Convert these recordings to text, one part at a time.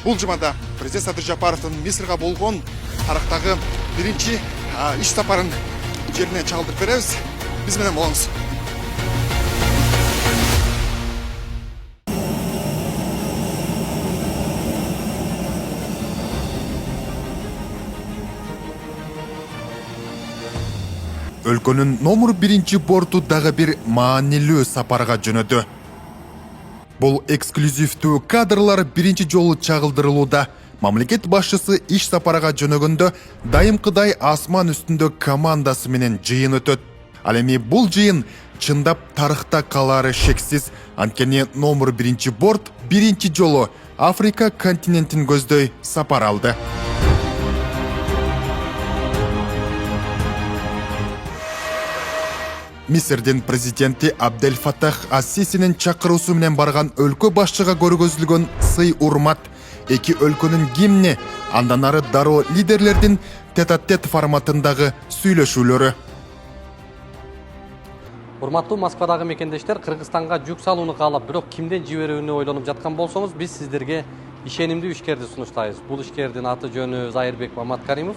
Бул жумада президент Садыр Жапаровдун Мисырга болгон тарыхтагы биринчи иш сапарын жеринен чагылдырып беребиз. Биз менен болуңуз. Өлкөнүн номер 1 борту дагы бир маанилүү сапарга жөнөдү. Бул эксклюзивдүү кадрлар биринчи жолу чагылдырылууда. Мамлекет башчысы иш сапарга жөнөгөндө дайымкыдай асман үстүндө командасы менен жыйын өтөт. Ал эми бул жыйын чындап тарыхта калары шексиз. Анткени номер 1 борт биринчи жолу Африка континентин көздөй сапар алды. Мисирдин президенти Абдель Фатах ас-Сисинин чакыруусу менен барган өлкө башчыга көргөзүлгөн сый урмат, эки өлкөнүн гимни, андан ары дароо лидерлердин тет-а-тет форматындагы сүйлөшүүлөрү. Урматтуу Москвадагы мекендештер, Кыргызстанга жүк салууну каалап, бирок кимден жиберүүнү ойлонуп жаткан болсоңуз, биз сиздерге ишенимдүү ишкерди сунуштайбыз. Бул ишкердин аты жөнү Зайырбек Маматкаримов.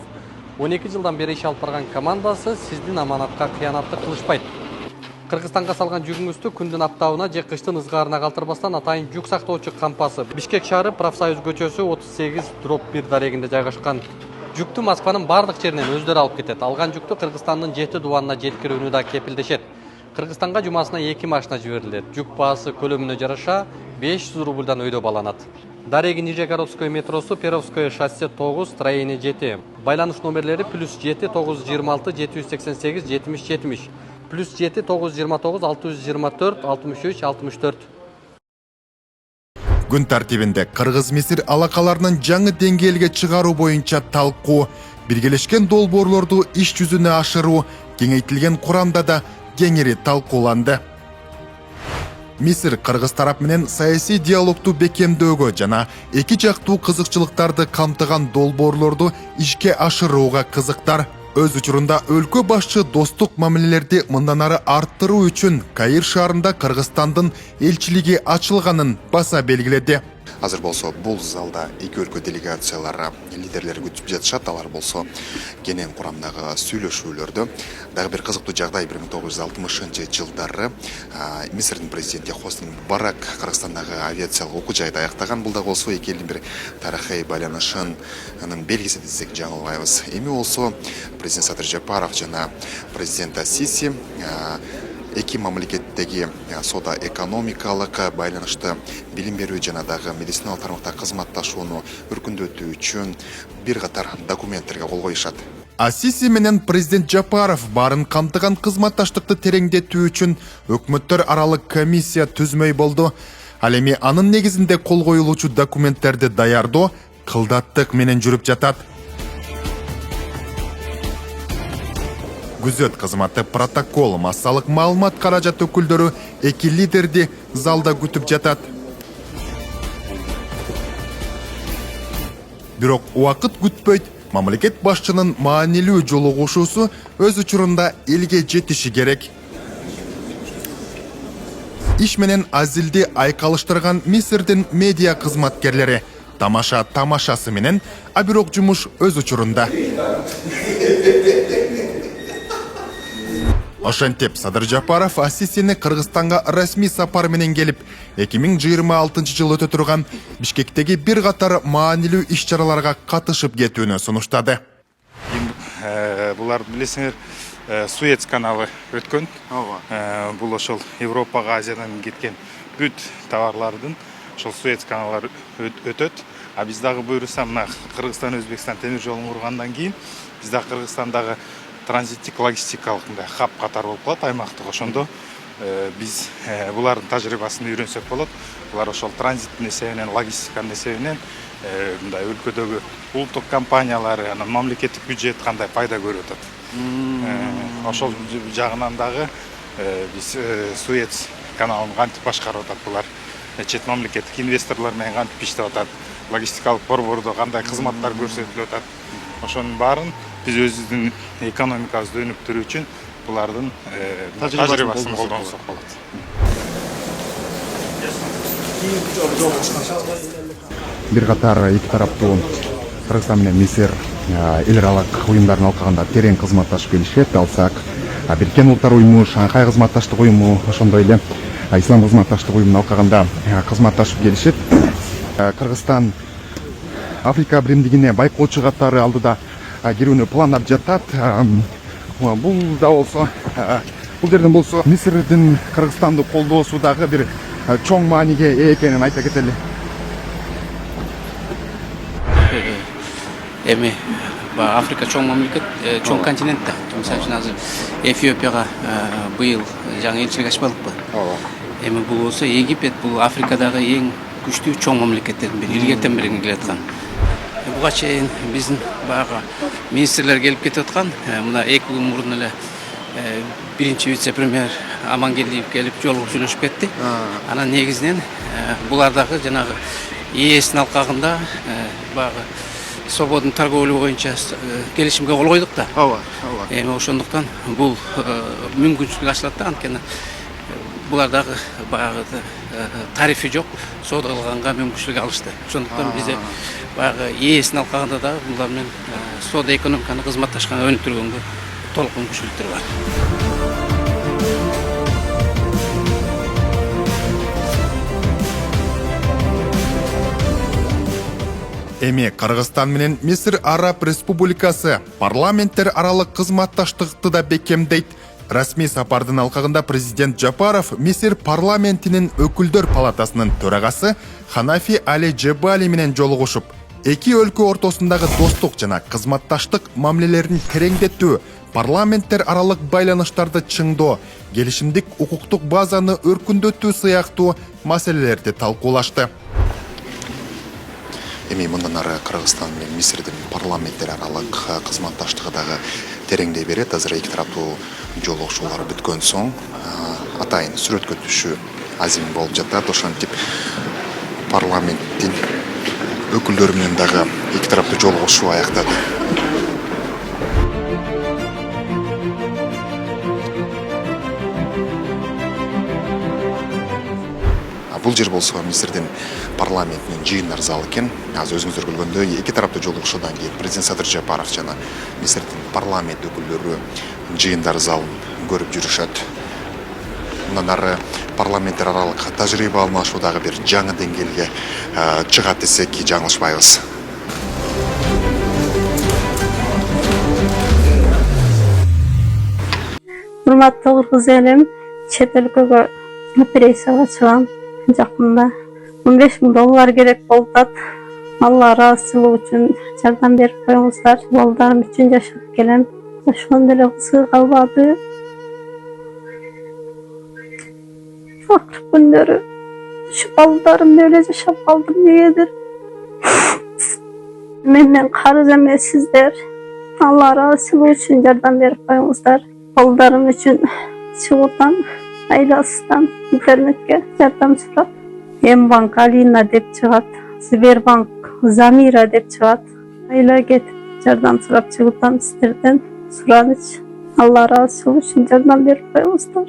12 жылдан бери иш алып барган командасы сиздин аманатка кыянаттык кылышпайт. Кыргызстанга салган жүгүңүздү күндүн аптабына же кыштын ызгаарына калтырбастан атайын жүк сактоочу кампасы Бишкек шаары Профсоюз көчөсү 38/1 дарегинде жайгашкан. Жүктү Москванын бардык жеринен өздөрү алып кетет. Алган жүктү Кыргызстандын 7 дубанына жеткирүүнү да кепилдешет. Кыргызстанга жумасына 2 машина жиберилет. Жүк баасы көлөмүнө жараша 500 рубльдан өйдө баланат. Дареги Нижегородское метросу, Перовское шоссе 9, строение 7. Байланыш номерлери +7 926 788 70 70. +7 929 624 63 64. Күн тартибинде Кыргыз-Мисир алакаларынын жаңы деңгээлге чыгаруу боюнча талкуу, биргелешкен долбоорлорду иш жүзүнө ашыруу, кеңейтилген курамда да кеңири талкууланды. Мисир Кыргыз тарап менен саясий диалогту бекемдөөгө жана эки жактуу кызыкчылыктарды камтыган долбоорлорду ишке ашырууга кызыктар. Өз учурунда өлкө башчы достук мамилелерди мындан ары арттыруу үчүн Каир шаарында Кыргызстандын элчилиги ачылганын баса белгиледи. Азыр болсо бул залда эки өлкө делегациялары лидерлери күтүп жатышат. Алар болсо кенен курамдагы сүйлөшүүлөрдө. Дагы бир кызыктуу жагдай 1960-жылдары Мисирдин президенти Хосни Мубарак Кыргызстандагы авиациялык окуу жайды аяктаган. Бул да болсо эки элдин бир тарыхый байланышынын белгиси десек жаңылбайбыз. Эми болсо президент Садыр Жапаров жана президент ас-Сиси эки мамлекеттеги соода экономикалык байланышты, билим берүү жана дагы медициналык тармакта кызматташууну өркүндөтүү үчүн бир катар документтерге кол коюшат. ас-Сиси менен президент Жапаров барын камтыган кызматташтыкты тереңдетүү үчүн өкмөттөр аралык комиссия түзмөй болду. Ал эми анын негизинде кол коюлуучу документтерди даярдоо кылдаттык менен жүрүп жатат. Күзөт кызматы, протокол, массалык маалымат каражат өкүлдөрү эки лидерди залда күтүп жатат. Бирок убакыт күтпөйт. Мамлекет башчынын маанилүү жолугушуусу өз учурунда элге жетиши керек. Иш менен азилди айкалыштырган Мисирдин медиа кызматкерлери тамашасы менен, а бирок жумуш өз учурунда. Ошентип Садыр Жапаров ас-Сисини Кыргызстанга расмий сапар менен келип, 2026 жыл өтө турган Бишкектеги бир катар маанилүү иш-чараларга катышып кетүүнү сунуштады. Булар билесиңер, Суэц каналы өткөн. Бул ошол Европага, Азиядан кеткен бүт товарлардын ошол Суэц каналары өтөт. А биз дагы буйруса мына Кыргызстан Өзбекстан темир жолун кургандан кийин биз дагы Кыргызстандагы транзиттик логистикалык мындай хаб катар болуп калат аймактык. Ошондо биз булардын тажрыйбасын үйрөнсөк болот. Булар ошол транзиттин эсебинен, логистиканын эсебинен мындай өлкөдөгү улуттук компаниялары, анан мамлекеттик бюджет кандай пайда көрүп атат. Ошол жагынан дагы биз Суэц каналын кантип башкарып атат, булар чет мамлекеттик инвесторлор менен кантип иштеп атат, логистикалык борбордо кандай кызматтар көрсөтүлүп атат. Ошонун баарын биз өзүбүздүн экономикабызды өнүктүрүү үчүн булардын тажрыйбасын колдонсок болот. бир катар эки тараптуу Кыргызстан менен Мисир эл аралык уюмдардын алкагында терең кызматташып келишет. Алсак Бириккен Улуттар уюму, Шанхай кызматташтык уюму, ошондой эле Ислам кызматташтык уюмунун алкагында кызматташып келишет. Кыргызстан Африка биримдигине байкоочу катары алдыда кирүүнү пландап жатат. Бул да болсо, бул жерден болсо Мисирдин Кыргызстанды колдоосу дагы бир чоң мааниге ээ экенин айта кетели. Эми Африка чоң мамлекет, чоң континент да. Мисалы үчүн азыр Эфиопияга быйыл жаңы элчилик ачпадыкпы? Ооба. Эми бул болсо Египет бул Африкадагы эң күчтүү чоң мамлекеттердин бири, илгертен бери келаткан. Буга чейин биздин баягы министрлер келип кетип аткан. Мына 2 күн мурун эле биринчи вице-премьер Амангелдиев келип жолугуп сүйлөшүп кетти. Анан негизинен булардагы жанагы ЕСтин алкагында баягы свободный торговля боюнча келишимге кол койдук да. Ооба. Эми ошондуктан бул мүмкүнчүлүк ачылат да, анткени булардагы баягы тарифи жок, соода кылганга мүмкүнчүлүк алышты. Ошондуктан бизде баягы ЕСтин алкагында да булар менен соода экономиканы кызматташканга өнүктүргөнгө толук мүмкүнчүлүктөр бар. Эми Кыргызстан менен Мисир Араб Республикасы парламенттер аралык кызматташтыкты да бекемдейт. Расмий сапардын алкагында президент Жапаров Мисир парламентинин өкүлдөр палатасынын төрагасы Ханафи Али Джебали менен жолугушуп, эки өлкө ортосундагы достук жана кызматташтык мамилелерин тереңдетүү, парламенттер аралык байланыштарды чыңдоо, келишимдик укуктук базаны өркүндөтүү сыяктуу маселелерди талкуулашты. Эми мындан ары Кыргызстан менен Мисирдин парламенттер аралык кызматташтыгы дагы тереңдей берет. Азыр эки тараптуу жолугушуулар бүткөн соң атайын сүрөткө түшүү азим болуп жатат. Ошентип парламенттин өкүлдөрү менен дагы эки тараптуу жолугушуу аяктады. Бул жер болсо Мисирдин парламентинин жыйындар залы экен. Азыр өзүңүздөр көргөндөй эки тараптуу жолугушуудан кийин президент Садыр Жапаров жана Мисирдин парламент өкүлдөрү жыйындар залын көрүп жүрүшөт. Мындан ары парламенттер аралык тажрыйба алмашуу дагы бир жаңы деңгээлге чыгат десек жаңылышпайбыз. Урматтуу кыргыз элим, чет өлкөгө операцияга чыгам. Жакында $15,000 керек болуп атат. Алла ыраазычылыгы үчүн жардам берип коюңуздар. Балдарым үчүн жашап келем. Ошондо эле кызыгы калбады. Акыркы күндөрү ушу балдарым эле жашап калдым дегендир. Менден карыз эмессиздер. Алла ыраазычылыгы үчүн жардам берип коюңуздар. Балдарым үчүн чыгуудан айласынан интернетке жардам сурап, Мбанк Алина деп чыгат, Сбербанк Замира деп чыгат. Айла кетип жардам сурап чыгуудан сиздерден сураныч. Алла ыраазычылыгы үчүн жардам берип коюңуздар.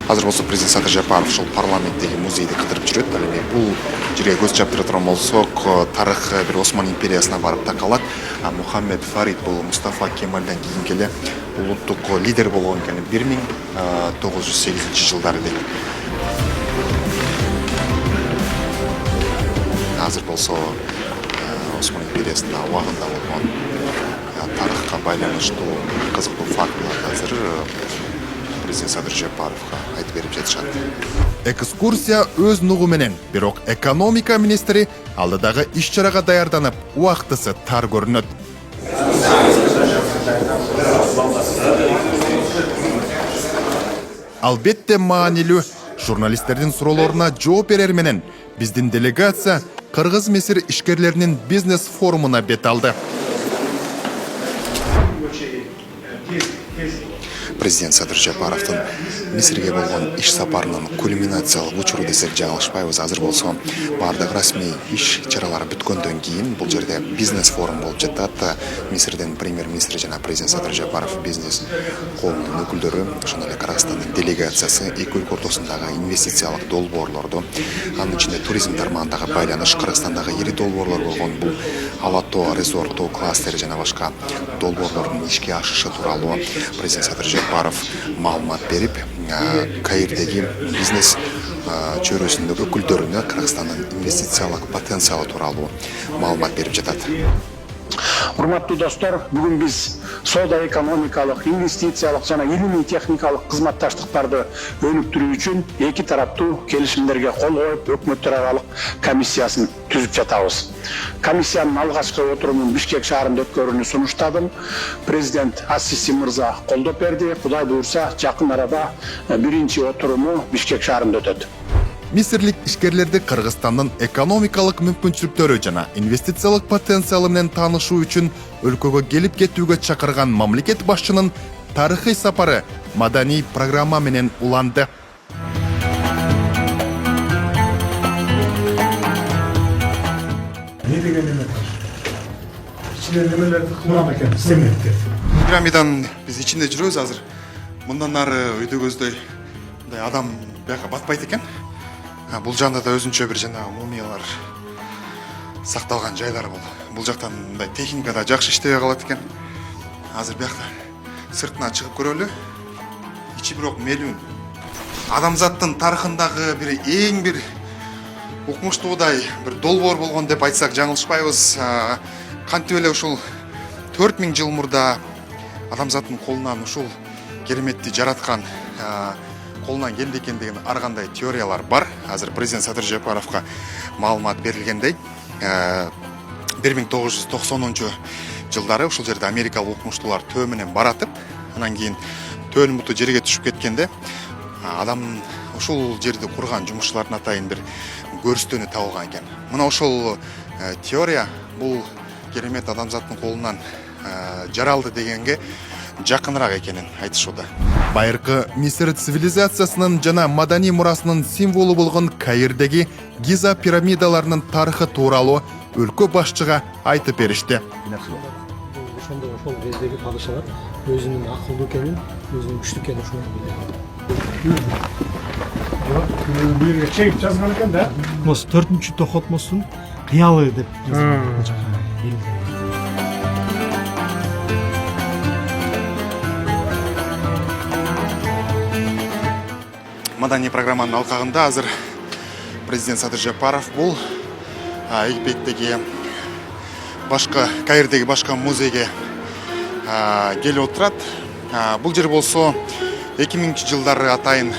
Азыр болсо президент Садыр Жапаров ушул парламенттеги музейди кыдырып жүрөт. Ал эми бул жерге көз чаптыра турган болсок, тарых бир Осман империясына барып такалат. Мухаммед Фарид бул Мустафа Кемалден кийинки эле улуттук лидер болгон экен 1908 жылдары дейт. Азыр болсо Осман империясында убагында болгон тарыхка байланыштуу кызыктуу фактыларды азыр президент Садыр Жапаровга айтып берип жатышат. Экскурсия өз нугу менен, бирок экономика министри алдыдагы иш-чарага даярданып, убактысы тар көрүнөт. Албетте маанилүү журналисттердин суроолоруна жооп берер менен биздин делегация Кыргыз-Мисир ишкерлеринин бизнес форумуна бет алды. Президент Садыр Жапаровдун Мисирге болгон иш сапарынын кульминациялык учуру десек жаңылышпайбыз. Азыр болсо баардык расмий иш чаралары бүткөндөн кийин бул жерде бизнес форум болуп жатат. Мисирдин премьер-министри жана президент Садыр Жапаров, бизнес коомунун өкүлдөрү, ошондой эле Кыргызстандын делегациясы эки өлкө ортосундагы инвестициялык долбоорлорду, анын ичинде туризм тармагындагы байланыш, Кыргызстандагы ири долбоорлор болгон бул Алато резорт тоо кластери жана башка долбоорлордун ишке ашышы тууралуу президент Садыр Жапаров маалымат берип, Каирдеги бизнес чөйрөсүндөгү өкүлдөрүнө Кыргызстандын инвестициялык потенциалы тууралуу маалымат берип жатат. Урматтуу достор, бүгүн биз соода экономикалык, инвестициялык жана илимий техникалык кызматташтыктарды өнүктүрүү үчүн эки тараптуу келишимдерге кол коюп, өкмөттөр аралык комиссиясын түзүп жатабыз. Комиссиянын алгачкы отурумун Бишкек шаарында өткөрүүнү сунуштадым. Президент Ассиси мырза колдоп берди. Кудай буйрса, жакын арада биринчи отуруму Бишкек шаарында өтөт. Мисирлик ишкерлерди Кыргызстандын экономикалык мүмкүнчүлүктөрү жана инвестициялык потенциалы менен таанышуу үчүн өлкөгө келип кетүүгө чакырган мамлекет башчынын тарыхый сапары маданий программа менен уланды. Не деген эме ичинен немелерди кылган экен, семеттер. Пирамиданын биз ичинде жүрөбүз азыр. Мындан ары өйдөгөздөй мындай адам бияка батпайт экен. Бул жагында да өзүнчө бир жанагы мумиялар сакталган жайлар болду. Бул жактан мындай техника да жакшы иштебей калат экен. Азыр биякта сыртына чыгып көрөлү. Ичи бирок мелүүн. Адамзаттын тарыхындагы бир эң бир укмуштуудай бир долбоор болгон деп айтсак жаңылышпайбыз. Кантип эле ушул 4000 жыл мурда адамзаттын колунан ушул кереметти жараткан колунан келди экен деген ар кандай теориялар бар. Азыр президент Садыр Жапаровго маалымат берилгендей, 1990 жылдары ушул жерде америкалык укмуштуулар төө менен баратып, анан кийин төөнүн буту жерге түшүп кеткенде адам ушул жерди курган жумушчулардын атайын бир көрүстөнү табылган экен. Мына ошол теория бул керемет адамзаттын колунан жаралды дегенге жакыныраак экенин айтышууда. Байыркы Мисир цивилизациясынын жана маданий мурасынын символу болгон Каирдеги Гиза пирамидаларынын тарыхы тууралуу өлкө башчыга айтып беришти. Ошондо ошол кездеги падышалар өзүнүн акылдуу экенин, өзүнүн күчтүү экенин ошону билген. Бул жерге чегип жазган экен да. Мос 4-чү Тохотмостун кыялы деп жазган. Маданий программанын алкагында азыр президент Садыр Жапаров бул Египеттеги башка Каирдеги башка музейге келип отурат. Бул жер болсо 2000 жылдары атайын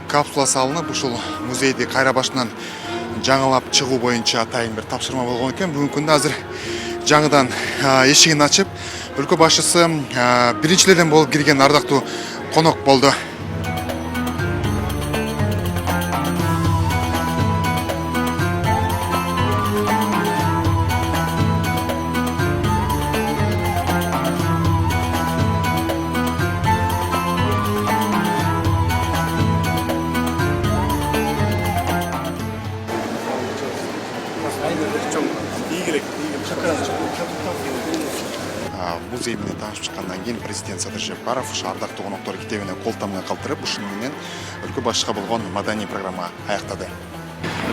капсула салынып, ушул музейди кайра башынан жаңылап чыгуу боюнча атайын бир тапшырма болгон экен. Бүгүнкү күндө азыр жаңыдан эшигин ачып, өлкө башчысы биринчилерден болуп кирген ардактуу конок болду. Музей менен таанышып чыккандан кийин президент Садыр Жапаров ардактуу коноктор китебине кол тамга калтырып, ушуну менен өлкө башчыга болгон маданий программа аяктады.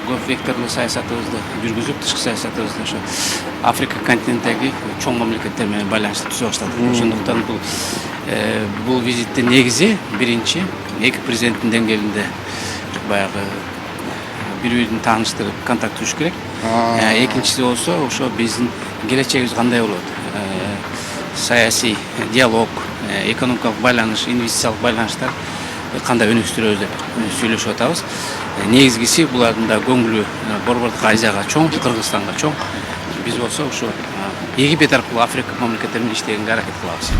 Көп векторлуу саясатыбызды жүргүзүп, тышкы саясатыбызды ошо Африка континентиндеги чоң мамлекеттер менен байланыштуу түзүп баштадык. Ошондуктан бул визиттин негизи биринчи эки президенттин деңгээлинде баягы бири-бирин тааныштырып, контакт түзүш керек. Экинчиси болсо ошо биздин келечегибиз кандай болот? Саясий диалог, экономикалык байланыш, инвестициялык байланыштар кандай өнүктүрөбүз деп сүйлөшүп атабыз. Негизгиси булардын да көңүлү Борбордук Азияга чоң, Кыргызстанга чоң. Биз болсо ошо Египет аркылуу Африка мамлекеттери менен иштегенге аракет кылабыз.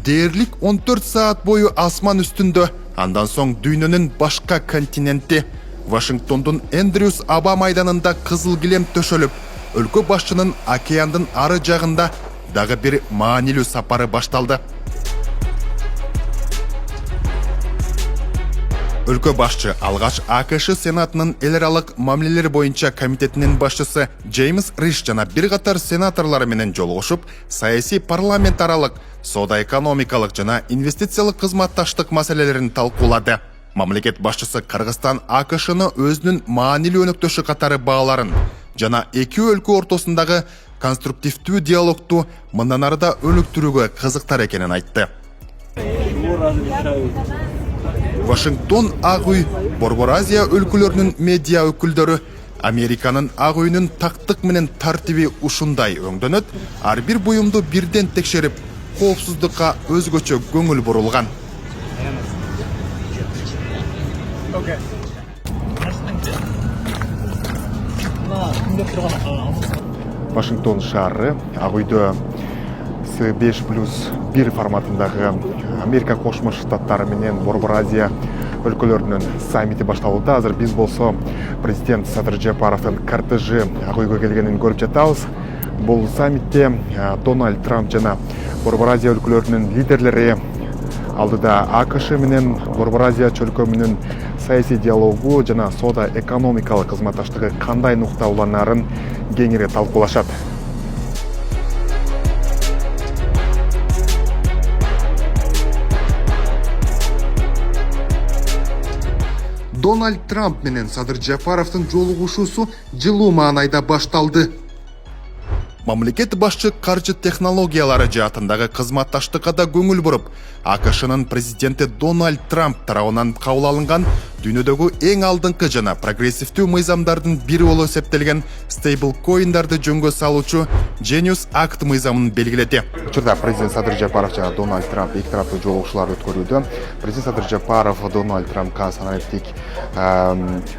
Дээрлик 14 саат бою асман үстүндө, андан соң дүйнөнүн башка континенти Вашингтондун Эндрюс Аба майданында кызыл килем төшөлүп, өлкө башчынын океандын ары жагында дагы бир маанилүү сапары башталды. Өлкө башчы алгач АКШ Сенатынын эл аралык мамилелер боюнча комитетинин башчысы Джеймс Риш жана бир катар сенаторлор менен жолугушуп, саясий парламент аралык, соода-экономикалык жана инвестициялык кызматташтык маселелерин талкуулады. Мамлекет башчысы Кыргызстан АКШны өзүнүн маанилүү өнөктөшү катары бааларын жана эки өлкө ортосундагы конструктивдүү диалогту мындан ары да өнүктүрүүгө кызыктар экенин айтты. Вашингтон Ак үй, Борбор Азия өлкөлөрүнүн медиа өкүлдөрү Американын Ак үйүнүн тактык менен тартиби ушундай өңдөнөт, ар бир буюмду бирден текшерип, коопсуздукка өзгөчө көңүл бурулган. Вашингтон шаары Ак үйдө С5+1 форматындагы Америка Кошмо Штаттары менен Борбор Азия өлкөлөрүнүн саммити башталууда. Азыр биз болсо президент Садыр Жапаровдун кортежи Ак үйгө келгенин көрүп жатабыз. Бул саммитте Дональд Трамп жана Борбор Азия өлкөлөрүнүн лидерлери алдыда АКШ менен Борбор Азия чөлкөмүнүн саясий диалогу жана соода-экономикалык кызматташтыгы кандай нукта уланарын кеңири талкуулашат. Дональд Трамп менен Садыр Жапаровдун жолугушуусу жылуу маанайда башталды. Мамлекет башчы каржы технологиялары жаатындагы кызматташтыкка да көңүл буруп, АКШнын президенти Дональд Трамп тарабынан кабыл алынган дүйнөдөгү эң алдыңкы жана прогрессивдүү мыйзамдардын бири болуп эсептелген стейблкоиндарды жөнгө салуучу Genius Act мыйзамын белгиледи. Учурда президент Садыр Жапаров жана Дональд Трамп эки тараптуу жолугушуулар өткөрүүдө. Президент Садыр Жапаров Дональд Трампка санариптик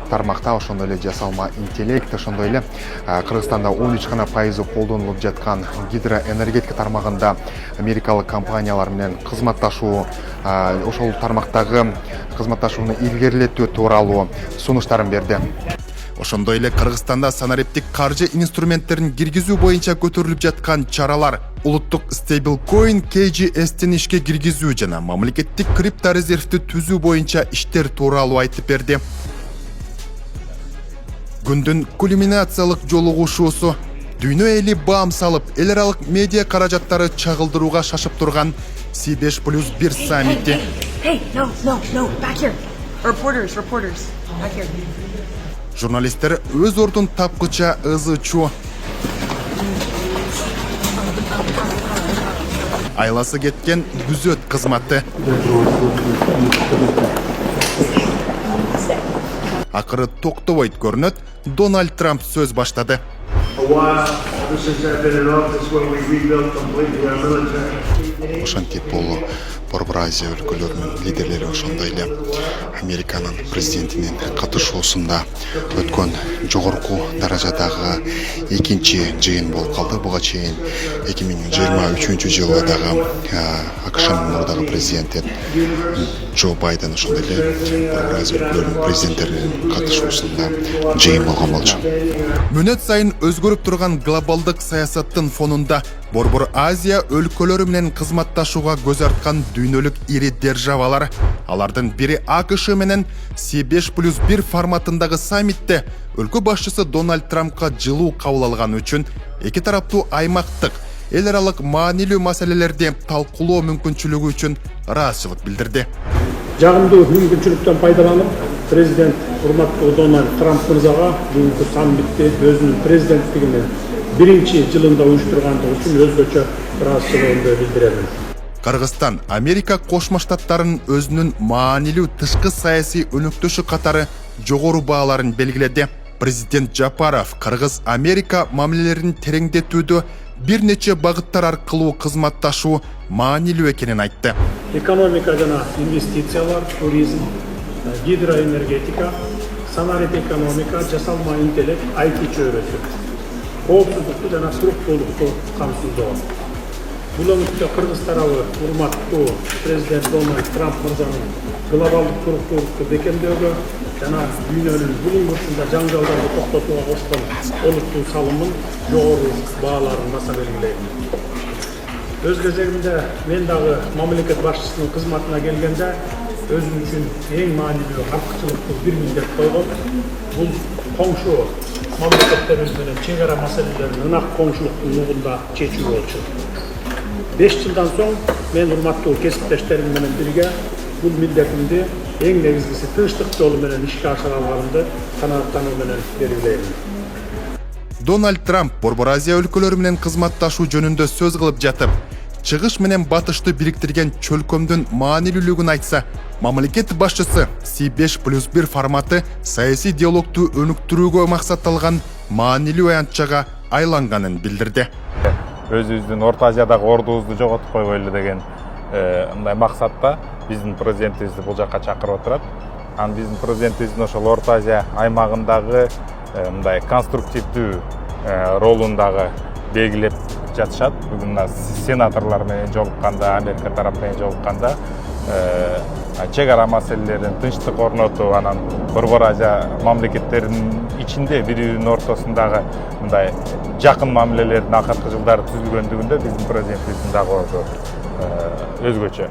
тармакта, ошондой эле жасалма интеллект, ошондой эле Кыргызстанда 13% колдонулуп жаткан гидроэнергетика тармагында америкалык компаниялар менен кызматташуу, ошол тармактагы кызматташууну илгерилетүү тууралуу сунуштарын берди. Ошондой эле Кыргызстанда санариптик каржы инструменттерин киргизүү боюнча көтөрүлүп жаткан чаралар, улуттук стейблкоин KGS-тин ишке киргизүү жана мамлекеттик крипторезервди түзүү боюнча иштер тууралуу айтып берди. Күндүн кульминациялык жолугушуусу дүйнө эли баам салып, эл аралык медиа каражаттары чагылдырууга шашып турган C5+1 саммити. Журналисттер өз ордун тапкыча ызычуу. Айласы кеткен күзөт кызматы. Акыры токтобойт көрүнөт, Дональд Трамп сөз баштады. Ошентип бул Борбор Азия өлкөлөрүнүн лидерлери, ошондой эле Американын президентинин катышуусунда өткөн жогорку даражадагы экинчи жыйын болуп калды. Буга чейин 2023-жылы дагы АКШнын мурдагы президенти Джо Байден ошондой эле Борбор Азия өлкөлөрүнүн президенттеринин катышуусунда жыйын болгон болчу. Мөөнөт сайын өзгөрүп турган глобалдык саясаттын фонунда Борбор Азия өлкөлөрү менен кызматташууга көз арткан дүйнөлүк ири державалар, алардын бири АКШ менен C5+1 форматындагы саммитте өлкө башчысы Дональд Трампка жылуу кабыл алганы үчүн эки тараптуу аймактык, эл аралык маанилүү маселелерди талкуулоо мүмкүнчүлүгү үчүн ыраазычылык билдирди. Жагымдуу мүмкүнчүлүктөн пайдаланып, президент урматтуу Дональд Трамп мырзага бүгүнкү саммитти өзүнүн президенттигинин биринчи жылында уюштургандыгы үчүн өзгөчө ыраазычылыгымды билдирем. Кыргызстан Америка Кошмо Штаттарын өзүнүн маанилүү тышкы саясий өнөктөшү катары жогору бааларын белгиледи. Президент Жапаров Кыргыз Америка мамилелерин тереңдетүүдө бир нече багыттар аркылуу кызматташуу маанилүү экенин айтты. Экономика жана инвестициялар, туризм, гидроэнергетика, санарип экономика, жасалма интеллект, IT чөйрөсү, коопсуздукту жана туруктуулукту камсыздоо. Бул өңүттө Кыргыз тарабы урматтуу президент Дональд Трамп мырзанын глобалдык туруктуулукту бекемдөөгө, жана дүйнөнүн бул уңгусунда жаңжалдарды токтотууга кошкон олуттуу салымын жогору бааларын баса белгилейм. Өз кезегинде мен дагы мамлекет башчысынын кызматына келгенде өзүм үчүн эң маанилүү артыкчылыктуу бир милдет койгон бул коңшу мамлекеттерибиз менен чек ара маселелерин ынак коңшулуктун нугунда чечүү болчу. 5 жылдан соң мен урматтуу кесиптештерим менен бирге бул милдетимди эң негизгиси тынчтык жолу менен ишке ашыра алганымды канааттануу менен белгилейм. Дональд Трамп Борбор Азия өлкөлөрү менен кызматташуу жөнүндө сөз кылып жатып, чыгыш менен батышты бириктирген чөлкөмдүн маанилүүлүгүн айтса, мамлекет башчысы C5+1 форматы саясий диалогту өнүктүрүүгө максатталган маанилүү аянтчага айланганын билдирди. Өзүбүздүн Орто Азиядагы ордубузду жоготуп койбойлу деген мындай максатта биздин президентибизди бул жакка чакырып отурат. Анан биздин президентибиздин ошол Орто Азия аймагындагы мындай конструктивдүү ролун дагы белгилеп жатышат. Бүгүн сенаторлор менен жолукканда, Америка тарап менен жолукканда чек ара маселелерин тынчтык орнотуу, анан Борбор Азия мамлекеттеринин ичинде бири-биринин ортосундагы мындай жакын мамилелердин акыркы жылдары түзүлгөндүгүндө биздин президентибиздин дагы орду өзгөчө.